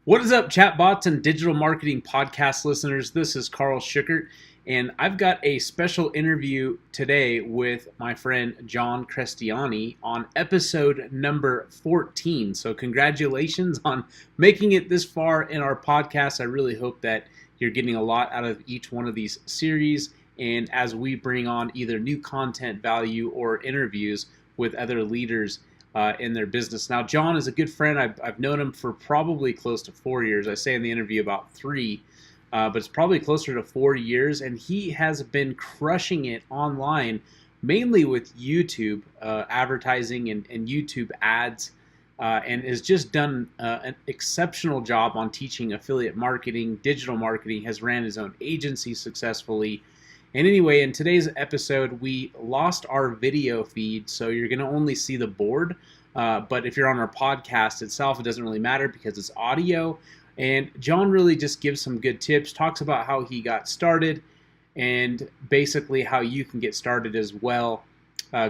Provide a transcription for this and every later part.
What is up, chatbots and digital marketing podcast listeners? This is Carl Schickert, and I've got a special interview today with my friend John Crestani on episode number 14. So, congratulations on making it this far in our podcast. I really hope that you're getting a lot out of each one of these series. And as we bring on either new content value or interviews with other leaders in their business. Now, John is a good friend. I've known him for probably close to 4 years. I say in the interview about three, but it's probably closer to 4 years. And he has been crushing it online, mainly with YouTube advertising and YouTube ads, and has just done an exceptional job on teaching affiliate marketing, digital marketing, has ran his own agency successfully. And anyway, in today's episode, we lost our video feed, so you're going to only see the board. But if you're on our podcast itself, it doesn't really matter because it's audio. And John really just gives some good tips, talks about how he got started, and basically how you can get started as well,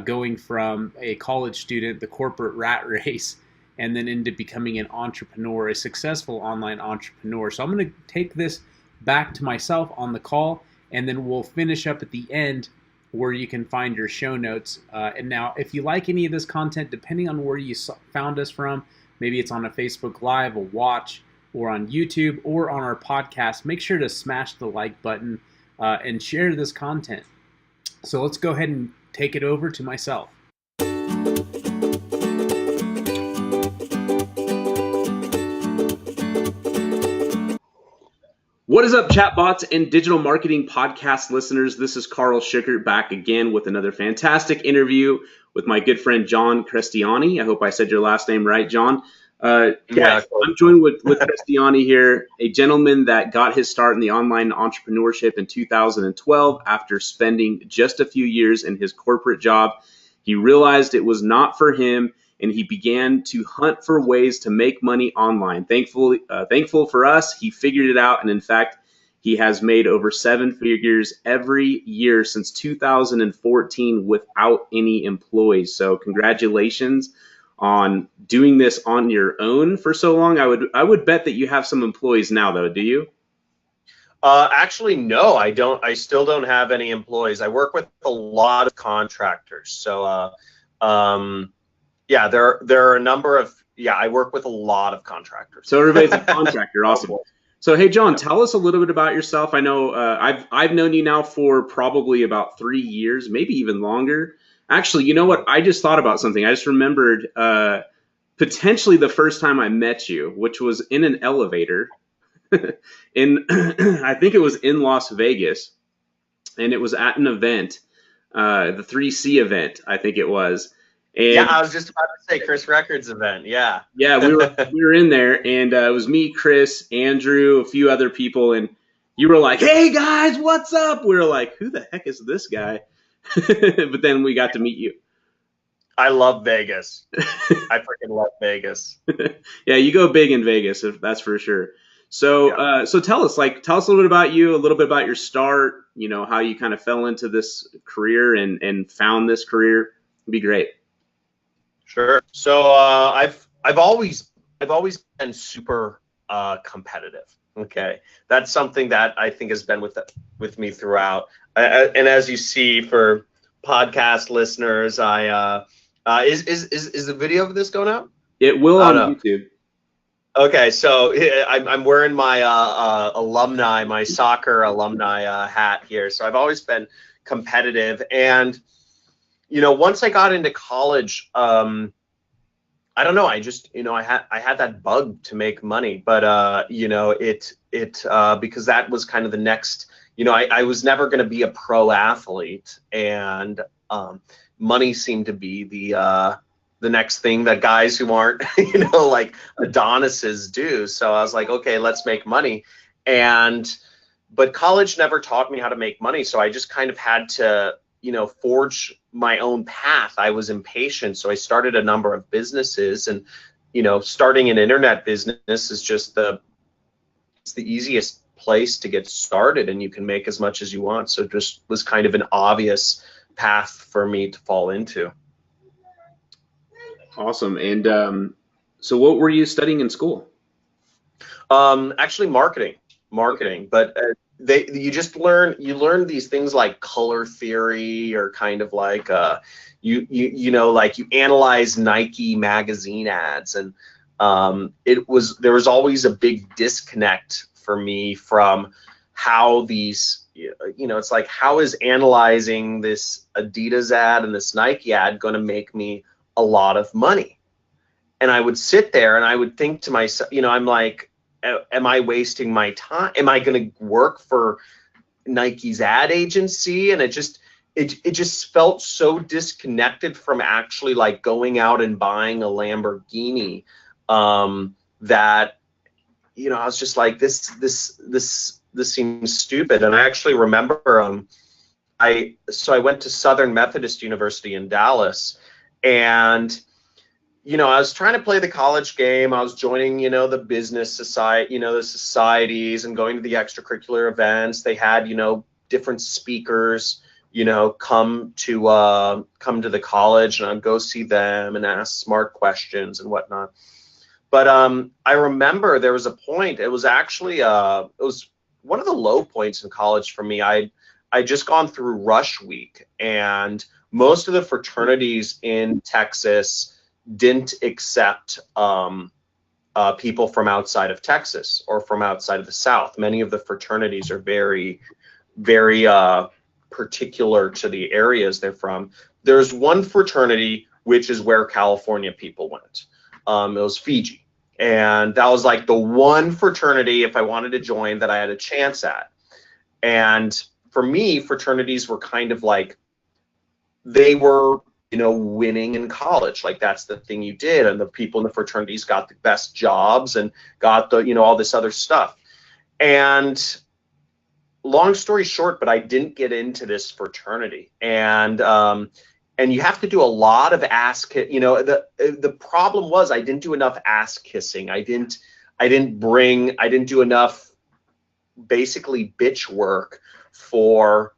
going from a college student, the corporate rat race, and then into becoming an entrepreneur, a successful online entrepreneur. So I'm going to take this back to myself on the call, and then we'll finish up at the end where you can find your show notes. And now, if you like any of this content, depending on where you found us from, maybe it's on a Facebook Live, a watch, or on YouTube, or on our podcast, make sure to smash the like button and share this content. So let's go ahead and take it over to myself. What is up, chatbots and digital marketing podcast listeners? This is Carl Schickert back again with another fantastic interview with my good friend John Crestani. I hope I said your last name right, John. I'm joined with Crestani here, a gentleman that got his start in the online entrepreneurship in 2012 after spending just a few years in his corporate job. He realized it was not for him, and he began to hunt for ways to make money online. Thankful for us, he figured it out, and in fact, he has made over 7 figures every year since 2014 without any employees. So congratulations on doing this on your own for so long. I would bet that you have some employees now, though. Do you? Actually, no, I don't. I still don't have any employees. I work with a lot of contractors. So, yeah, there are a number of, I work with a lot of contractors. So everybody's a contractor. Awesome. So, hey, John, tell us a little bit about yourself. I know I've known you now for probably about 3 years, maybe even longer. Actually, you know what? I just thought about something. I just remembered potentially the first time I met you, which was in an elevator I think it was in Las Vegas, and it was at an event, the 3C event, I think it was. And yeah, I was just about to say Chris Records event. Yeah. Yeah, we were in there, and it was me, Chris, Andrew, a few other people, and you were like, "Hey guys, what's up?" We were like, "Who the heck is this guy?" But then we got to meet you. I love Vegas. I freaking love Vegas. Yeah, you go big in Vegas, that's for sure. So, so tell us a little bit about you, a little bit about your start. You know, how you kind of fell into this career and found this career. It'd be great. Sure. So I've always been super competitive. Okay, that's something that I think has been with me throughout. And as you see, for podcast listeners, is the video of this going out? It will on YouTube. Okay, so I'm wearing my my soccer alumni hat here. So I've always been competitive, and once I got into college, I don't know. I just I had that bug to make money, but because that was kind of the next. I was never going to be a pro athlete, and money seemed to be the next thing that guys who aren't, like Adonises do. So I was like, okay, let's make money. But college never taught me how to make money. So I just kind of had to, forge my own path. I was impatient. So I started a number of businesses, and, starting an internet business is just it's the easiest place to get started, and you can make as much as you want. So it just was kind of an obvious path for me to fall into. Awesome. And so what were you studying in school? Actually, marketing, but you learn these things like color theory, or kind of like like you analyze Nike magazine ads, and there was always a big disconnect for me from how these, it's like, how is analyzing this Adidas ad and this Nike ad going to make me a lot of money? And I would sit there and I would think to myself, I'm like, am I wasting my time? Am I going to work for Nike's ad agency? And it just felt so disconnected from actually like going out and buying a Lamborghini, that, I was just like, this seems stupid. And I actually remember, I went to Southern Methodist University in Dallas, and I was trying to play the college game. I was joining, the business society, the societies, and going to the extracurricular events. They had, different speakers, come to the college, and I'd go see them and ask smart questions and whatnot. But I remember there was a point. It was actually it was one of the low points in college for me. I just gone through Rush Week, and most of the fraternities in Texas didn't accept people from outside of Texas or from outside of the South. Many of the fraternities are very, very particular to the areas they're from. There's one fraternity which is where California people went. It was Fiji, and that was like the one fraternity, if I wanted to join, that I had a chance at. And for me, fraternities were kind of like, they were, winning in college. Like, that's the thing you did. And the people in the fraternities got the best jobs and got the, all this other stuff. And long story short, but I didn't get into this fraternity. And you have to do a lot of ass kiss. The problem was I didn't do enough ass kissing. I didn't do enough basically bitch work for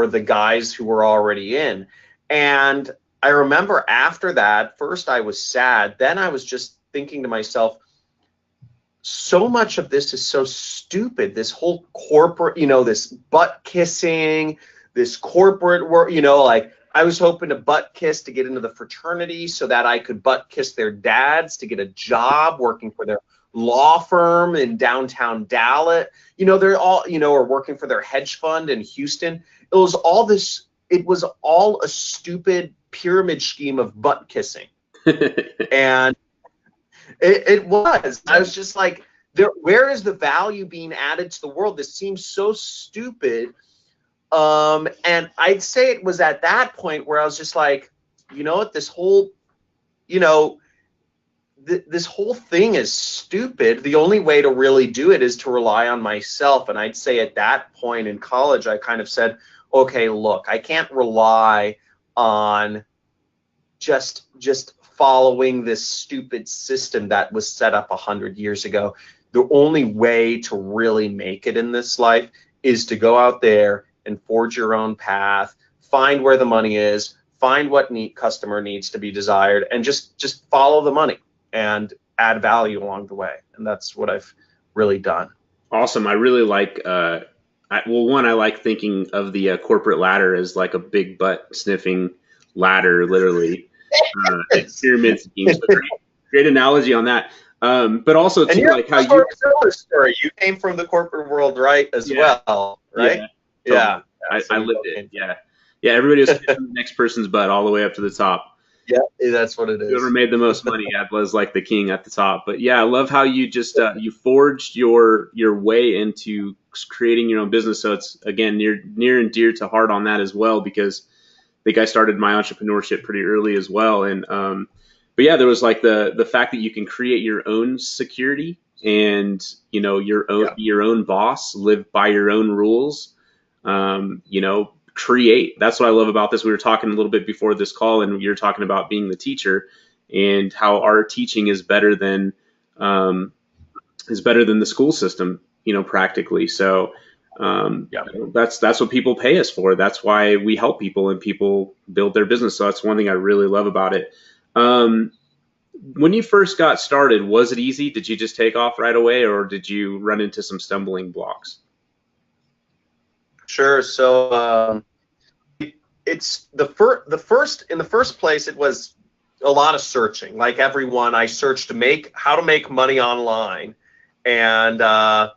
the guys who were already in. And I remember after that, first I was sad. Then I was just thinking to myself, so much of this is so stupid. This whole corporate, this butt kissing, this corporate work, like, I was hoping to butt kiss to get into the fraternity so that I could butt kiss their dads to get a job working for their law firm in downtown Dallas. They're all, or working for their hedge fund in Houston. It was all a stupid pyramid scheme of butt kissing. And it was. I was just like, where is the value being added to the world? This seems so stupid. And I'd say it was at that point where I was just like, what, this whole, this whole thing is stupid. The only way to really do it is to rely on myself. And I'd say at that point in college, I kind of said, okay, look, I can't rely on just following this stupid system that was set up 100 years ago. The only way to really make it in this life is to go out there and forge your own path, find where the money is, find what customer needs to be desired, and just follow the money and add value along the way. And that's what I've really done. Awesome. I really like, I like thinking of the corporate ladder as like a big butt sniffing ladder, literally. Pyramid scheme. So great analogy on that. But also too, like how story. You came from the corporate world, right? Well, right? Yeah. Totally. I lived it. Yeah. Everybody was kissing the next person's butt all the way up to the top. Yeah, that's what it is. Whoever made the most money was like the king at the top. But yeah, I love how you just you forged your way into creating your own business. So it's, again, near and dear to heart on that as well, because I think I started my entrepreneurship pretty early as well. And but yeah, there was like the fact that you can create your own security and be your own boss, live by your own rules. Create. That's what I love about this. We were talking a little bit before this call, and you're talking about being the teacher and how our teaching is better than the school system, practically. So that's what people pay us for. That's why we help people and people build their business. So that's one thing I really love about it. when you first got started, was it easy? Did you just take off right away, or did you run into some stumbling blocks? Sure. So it's in the first place, it was a lot of searching. Like everyone, I searched how to make money online, and I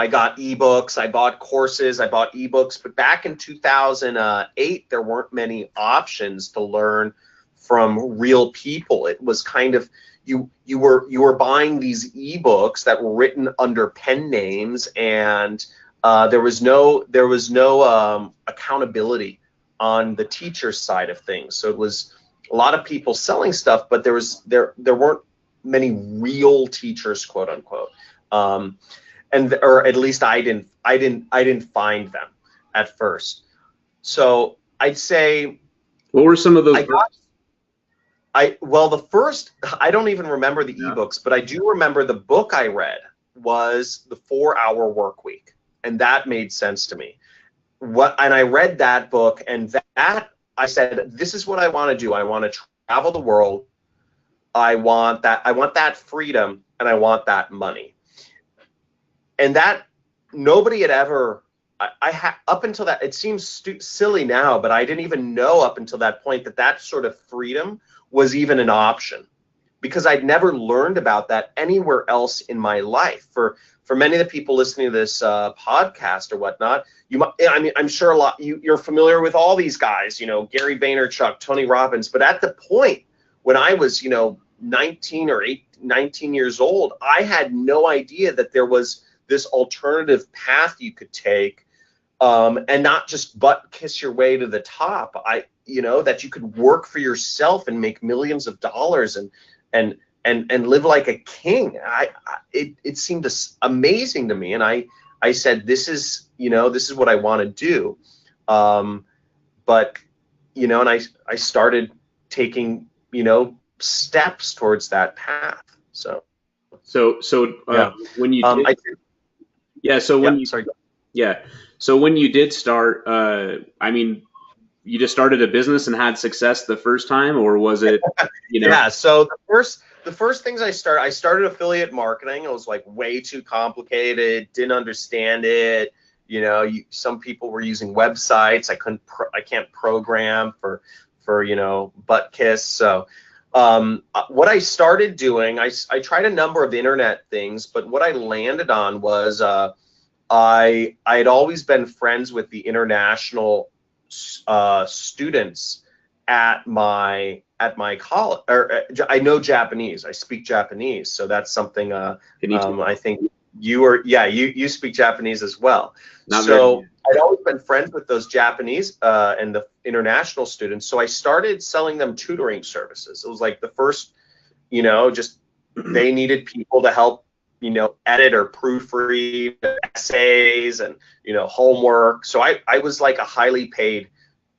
got ebooks, I bought courses, I bought ebooks. But back in 2008, there weren't many options to learn from real people. It was kind of you were buying these ebooks that were written under pen names, and there was no accountability on the teacher side of things. So it was a lot of people selling stuff, but there weren't many real teachers, quote unquote. Or at least I didn't find them at first. So I'd say, what were some of those? The first, I don't even remember the ebooks, but I do remember the book I read was The 4-Hour Work Week, and that made sense to me. And I read that book, and that I said, this is what I want to do. I want to travel the world. I want that freedom, and I want that money. And that nobody had ever, up until that, it seems silly now, but I didn't even know up until that point that sort of freedom was even an option, because I'd never learned about that anywhere else in my life. For many of the people listening to this podcast or whatnot, I'm sure you're familiar with all these guys, Gary Vaynerchuk, Tony Robbins. But at the point when I was, 19 years old, I had no idea that there was this alternative path you could take, and not just butt kiss your way to the top. That you could work for yourself and make millions of dollars and live like a king. It seemed amazing to me, and I said, this is what I want to do. But and I started taking steps towards that path. So when you did, so when you did start, you just started a business and had success the first time, or was it, Yeah. So the first things I started affiliate marketing. It was like way too complicated. Didn't understand it. Some people were using websites. I can't program for butt kiss. So what I started doing, I tried a number of internet things, but what I landed on was I had always been friends with the international students at my college. Or I know Japanese. I speak Japanese, so that's something. I think you speak Japanese as well. So I'd always been friends with those Japanese and the international students. So I started selling them tutoring services. It was like the first, just they needed people to help, edit or proofread essays and, homework. So I was like a highly paid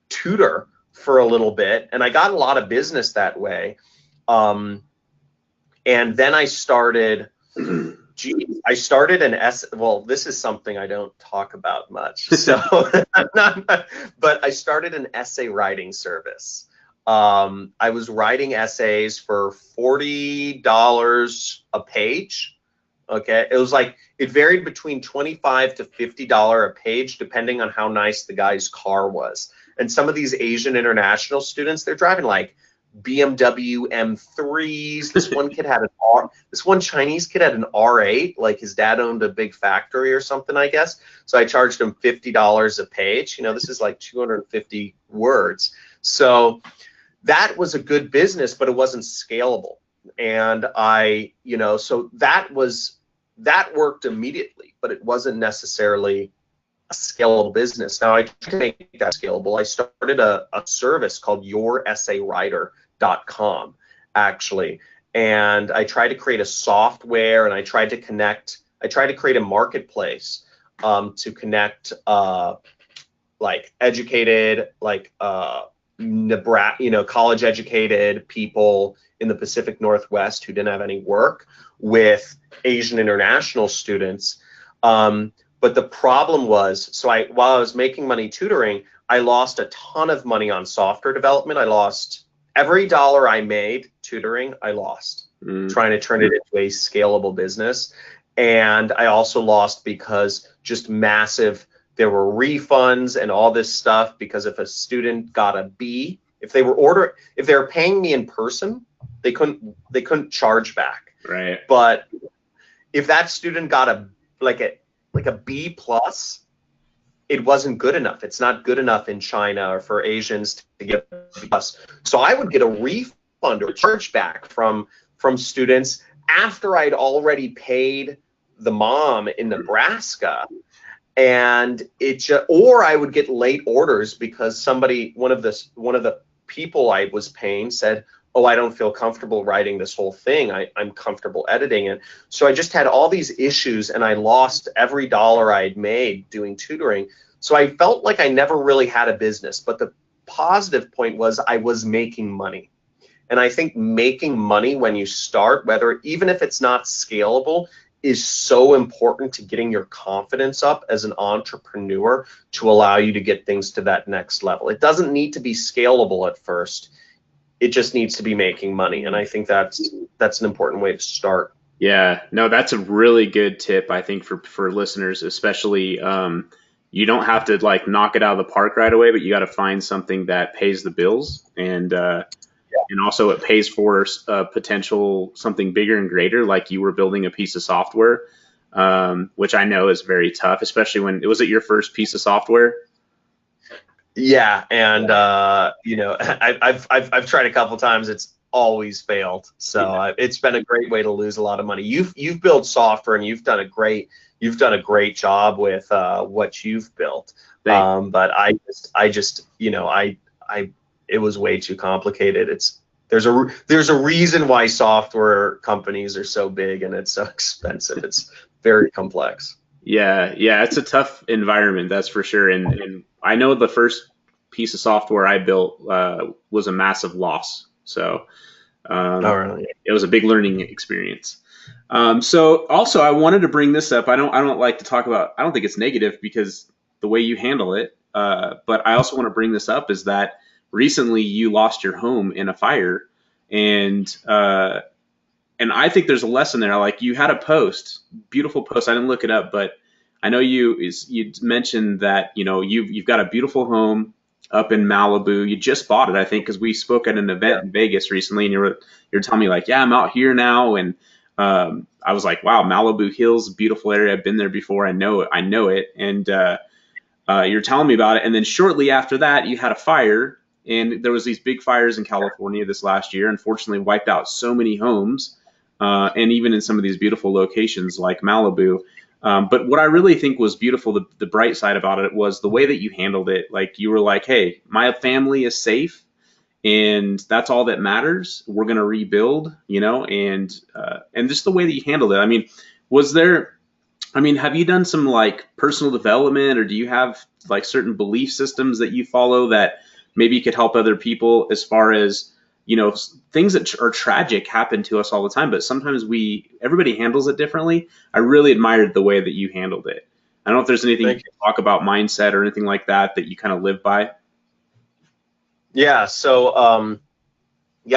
tutor for a little bit, and I got a lot of business that way. And then I started, this is something I don't talk about much. So, but I started an essay writing service. I was writing essays for $40 a page. Okay, it was like, it varied between $25 to $50 a page, depending on how nice the guy's car was. And some of these Asian international students, they're driving like BMW M3s. This one Chinese kid had an R8, like his dad owned a big factory or something, I guess. So I charged him $50 a page. This is like 250 words. So that was a good business, but it wasn't scalable. And so that worked immediately, but it wasn't necessarily a scalable business. Now I tried to make that scalable. I started a service called YourEssayWriter.com, actually, and I tried to create a software, and I tried to create a marketplace to connect like educated, like Nebraska, college educated people in the Pacific Northwest who didn't have any work with Asian international students. But the problem was, while I was making money tutoring, I lost a ton of money on software development. I lost every dollar I made tutoring, I lost, trying to turn it into a scalable business. And I also lost because just massive, there were refunds and all this stuff, because if a student got a B, if they were paying me in person, they couldn't charge back. Right. But if that student got a B plus, it wasn't good enough. It's not good enough in China or for Asians to get a B plus. So I would get a refund or a chargeback from students after I'd already paid the mom in Nebraska. And or I would get late orders because one of the people I was paying said, oh, I don't feel comfortable writing this whole thing. I'm comfortable editing it. So I just had all these issues, and I lost every dollar I had made doing tutoring. So I felt like I never really had a business. But the positive point was I was making money. And I think making money when you start, even if it's not scalable, is so important to getting your confidence up as an entrepreneur to allow you to get things to that next level. It doesn't need to be scalable at first. It just needs to be making money. And I think that's an important way to start. Yeah, no, that's a really good tip, I think, for listeners, especially. You don't have to like knock it out of the park right away, but you got to find something that pays the bills, and also it pays for potential something bigger and greater, like you were building a piece of software, which I know is very tough, especially when was it your first piece of software? Yeah, and I've tried a couple times. It's always failed. So it's been a great way to lose a lot of money. You've built software, and you've done a great job with what you've built. But it was way too complicated. There's a reason why software companies are so big and it's so expensive. It's very complex. Yeah, it's a tough environment, that's for sure. And I know the first piece of software I built was a massive loss. So really? It was a big learning experience. So also I wanted to bring this up. I don't like to talk about, I don't think it's negative because the way you handle it. But I also want to bring this up is that recently you lost your home in a fire, and I think there's a lesson there. Like you had a beautiful post. I didn't look it up, but I know you mentioned that you've got a beautiful home up in Malibu. You just bought it, I think, because we spoke at an event in Vegas recently, and you're telling me like, yeah, I'm out here now, and I was like, wow, Malibu Hills, beautiful area. I've been there before. I know it, and you're telling me about it, and then shortly after that, you had a fire. And there was these big fires in California this last year, unfortunately wiped out so many homes, and even in some of these beautiful locations like Malibu. But what I really think was beautiful, the bright side about it, was the way that you handled it. Like you were like, hey, my family is safe, and that's all that matters. We're going to rebuild, and just the way that you handled it. I mean, have you done some like personal development, or do you have like certain belief systems that you follow that maybe could help other people as far as, things that are tragic happen to us all the time, but sometimes everybody handles it differently. I really admired the way that you handled it. I don't know if there's anything you can talk about mindset or anything like that you kind of live by. Yeah. So,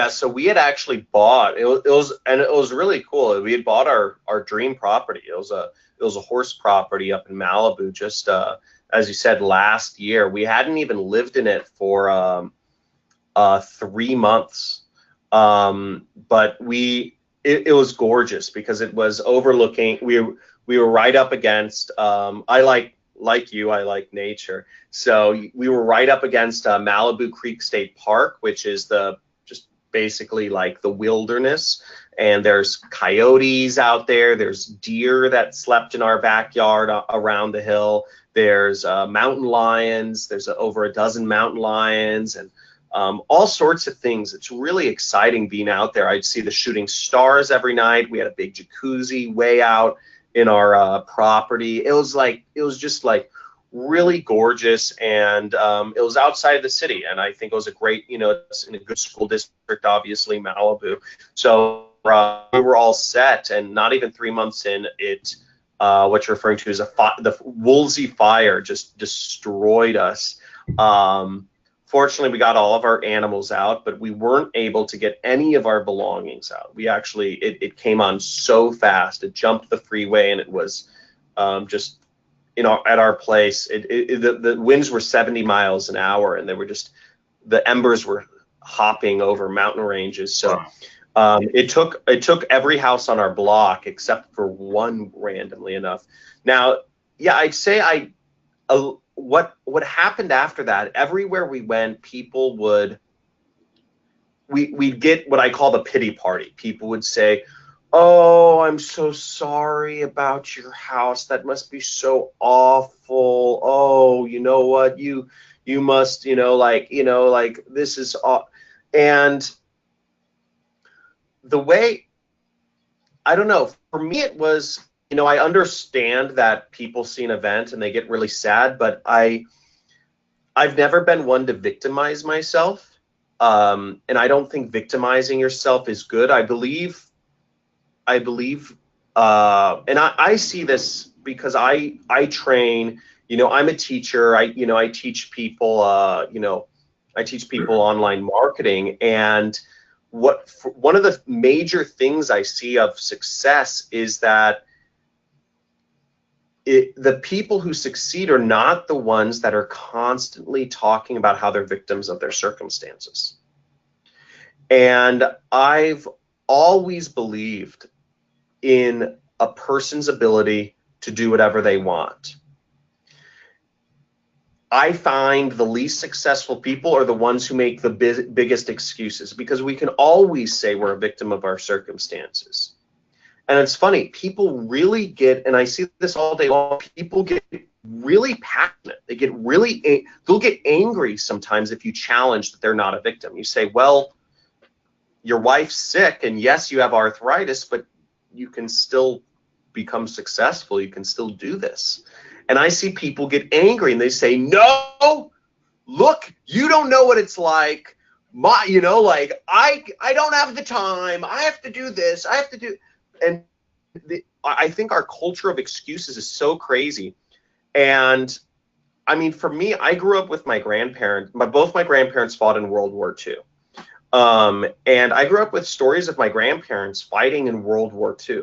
so we had actually bought, it was really cool. We had bought our dream property. It was a horse property up in Malibu, just, as you said, last year. We hadn't even lived in it for 3 months, but it was gorgeous because it was overlooking. We were right up against. I like you. I like nature, so we were right up against Malibu Creek State Park, which is just basically like the wilderness. And there's coyotes out there. There's deer that slept in our backyard around the hill. There's mountain lions. There's over a dozen mountain lions and all sorts of things. It's really exciting being out there. I'd see the shooting stars every night. We had a big jacuzzi way out in our property. It was just like really gorgeous, and it was outside of the city. And I think it was a great, it's in a good school district, obviously, Malibu. So we were all set, and not even 3 months in, what you're referring to is the Woolsey fire just destroyed us. Fortunately, we got all of our animals out, but we weren't able to get any of our belongings out. We actually, it came on so fast. It jumped the freeway, and it was just, at our place, the winds were 70 miles an hour, and they were just, the embers were hopping over mountain ranges. So it took every house on our block except for one, randomly enough. Now, yeah, I'd say what happened after that, everywhere we went, people we'd get what I call the pity party. People would say, "Oh, I'm so sorry about your house. That must be so awful. Oh, you know what? You must, like this is all." And the way, I don't know, for me it was, I understand that people see an event and they get really sad, but I've never been one to victimize myself. And I don't think victimizing yourself is good. I believe, and I see this because I train, I'm a teacher. I teach people, I teach people online marketing. And one of the major things I see of success is that the people who succeed are not the ones that are constantly talking about how they're victims of their circumstances. And I've always believed in a person's ability to do whatever they want. I find the least successful people are the ones who make the biggest excuses, because we can always say we're a victim of our circumstances. And it's funny, people really get, and I see this all day long, people get really passionate. They'll get angry sometimes if you challenge that they're not a victim. You say, well, your wife's sick, and yes, you have arthritis, but you can still become successful. You can still do this. And I see people get angry and they say, no, look, you don't know what it's like. I don't have the time. I have to do this. I have to do. And I think our culture of excuses is so crazy. And I mean, for me, I grew up with my grandparents. Both my grandparents fought in World War II. And I grew up with stories of my grandparents fighting in World War II.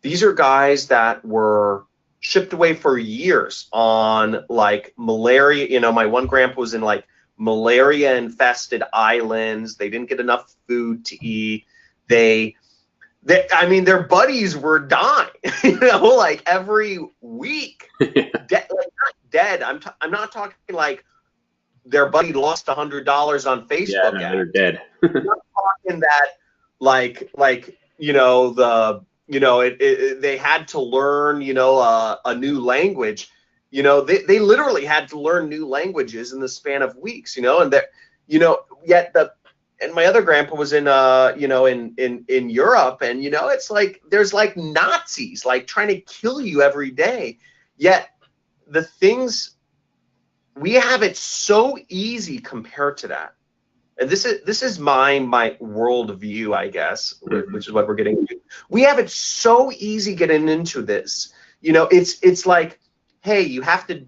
These are guys that were shipped away for years on like malaria. My one grandpa was in like malaria infested islands. They didn't get enough food to eat. I mean, their buddies were dying, like every week. Like not dead. I'm not talking like their buddy lost $100 on Facebook. Yeah, no, they're dead. I'm not talking that they had to learn, a new language. They literally had to learn new languages in the span of weeks, and and my other grandpa was in in Europe, and it's like there's like Nazis like trying to kill you every day. Yet the things we have, it so easy compared to that. And this is my worldview, I guess, which is what we're getting to. We have it so easy getting into this. It's like, hey, you have to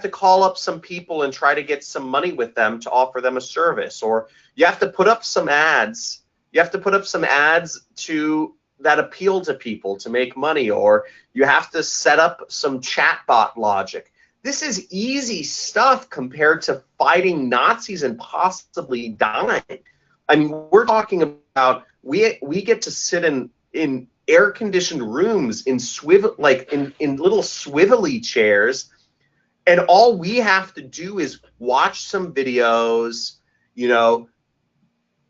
call up some people and try to get some money with them to offer them a service, or you have to put up some ads. You have to put up some ads that appeal to people to make money, or you have to set up some chatbot logic. This is easy stuff compared to fighting Nazis and possibly dying. I mean, we're talking about we get to sit in air-conditioned rooms in in little swivelly chairs, and all we have to do is watch some videos,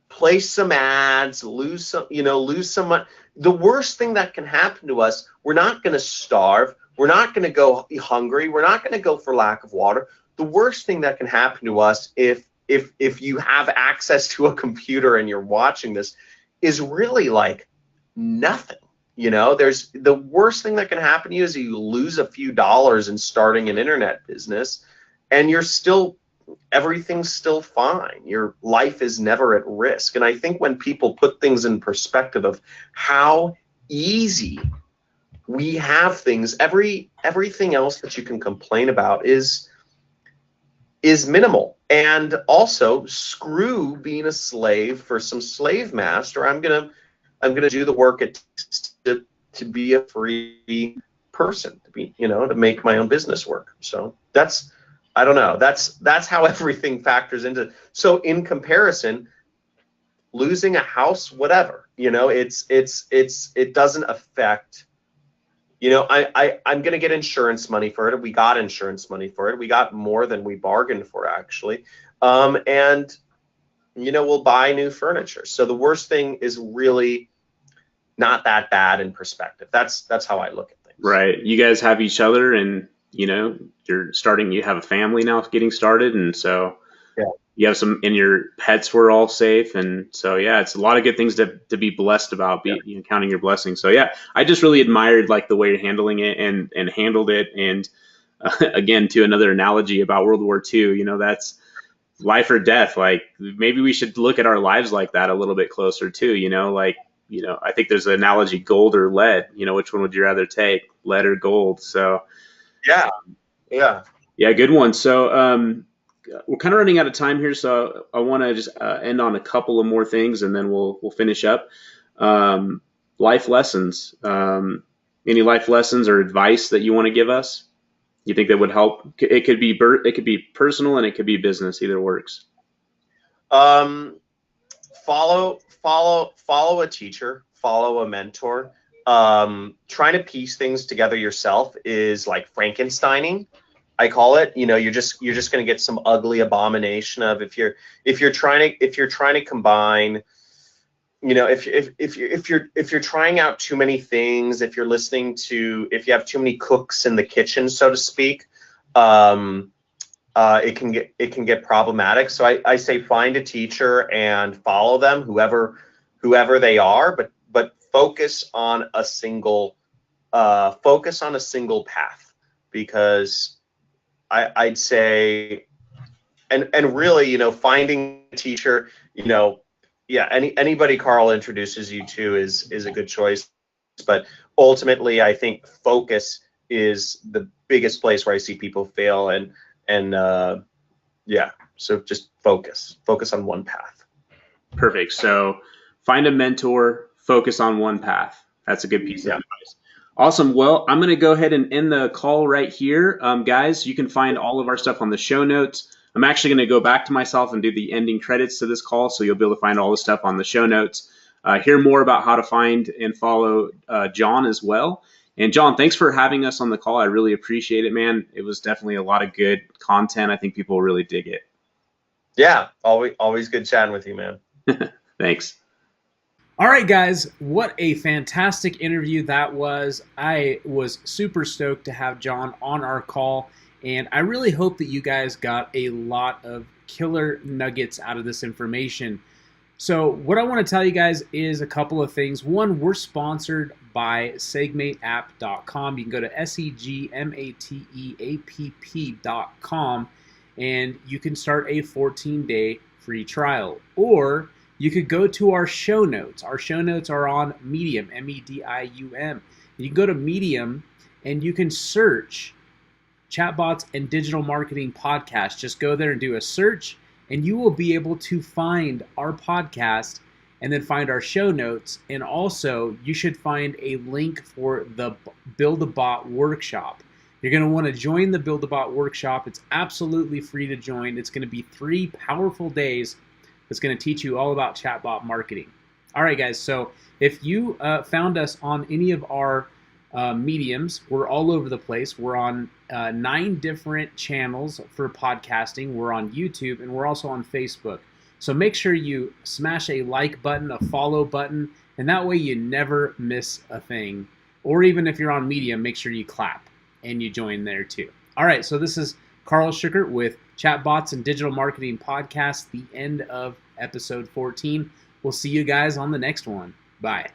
play some ads, lose some money. The worst thing that can happen to us, we're not going to starve. We're not going to go hungry. We're not going to go for lack of water. The worst thing that can happen to us if you have access to a computer and you're watching this is really like nothing. There's the worst thing that can happen to you is you lose a few dollars in starting an internet business, and everything's still fine. Your life is never at risk. And I think when people put things in perspective of how easy we have things, everything else that you can complain about is minimal. And also, screw being a slave for some slave master. I'm gonna do the work it takes to be a free person, to be, to make my own business work. So that's, I don't know, that's how everything factors into. So in comparison, losing a house, whatever, it doesn't affect. I'm going to get insurance money for it. We got insurance money for it. We got more than we bargained for, actually. And, we'll buy new furniture. So the worst thing is really not that bad in perspective. That's how I look at things. Right. You guys have each other, and, you have a family now getting started. And so yeah. You have and your pets were all safe. And so, yeah, it's a lot of good things to be blessed about, counting your blessings. So, yeah, I just really admired like the way you're handling it and handled it. And again, to another analogy about World War II, that's life or death. Like maybe we should look at our lives like that a little bit closer too, I think there's an analogy, gold or lead, which one would you rather take, lead or gold? So yeah, good one. So, we're kind of running out of time here, so I want to just end on a couple of more things, and then we'll finish up. Life lessons. Any life lessons or advice that you want to give us? You think that would help? It could be personal and it could be business. Either works. Follow a teacher. Follow a mentor. Trying to piece things together yourself is like Frankensteining, I call it. You're just going to get some ugly abomination of if you're trying to combine, if you're trying out too many things, if you have too many cooks in the kitchen, so to speak, it can get problematic. So I say find a teacher and follow them, whoever they are, but focus on a single path, because I'd say, and really, finding a teacher, anybody Carl introduces you to is a good choice. But ultimately, I think focus is the biggest place where I see people fail. So just focus on one path. Perfect. So find a mentor, focus on one path. That's a good piece of advice. Awesome. Well, I'm going to go ahead and end the call right here. Guys, you can find all of our stuff on the show notes. I'm actually going to go back to myself and do the ending credits to this call, so you'll be able to find all the stuff on the show notes. Hear more about how to find and follow John as well. And John, thanks for having us on the call. I really appreciate it, man. It was definitely a lot of good content. I think people really dig it. Yeah, always good chatting with you, man. Thanks. All right, guys, what a fantastic interview that was. I was super stoked to have John on our call, and I really hope that you guys got a lot of killer nuggets out of this information. So what I want to tell you guys is a couple of things. One, we're sponsored by segmateapp.com. You can go to segmateapp.com, and you can start a 14-day free trial. Or you could go to our show notes. Our show notes are on Medium, Medium. You can go to Medium and you can search Chatbots and Digital Marketing Podcast. Just go there and do a search, and you will be able to find our podcast and then find our show notes. And also, you should find a link for the Build a Bot workshop. You're going to want to join the Build a Bot workshop. It's absolutely free to join. It's going to be 3 powerful days. It's going to teach you all about chatbot marketing. All right, guys. So if you found us on any of our mediums, we're all over the place. We're on 9 different channels for podcasting. We're on YouTube, and we're also on Facebook. So make sure you smash a like button, a follow button, and that way you never miss a thing. Or even if you're on Medium, make sure you clap and you join there too. All right. So this is Carl Schickert with Chatbots and Digital Marketing Podcast, the end of episode 14. We'll see you guys on the next one. Bye.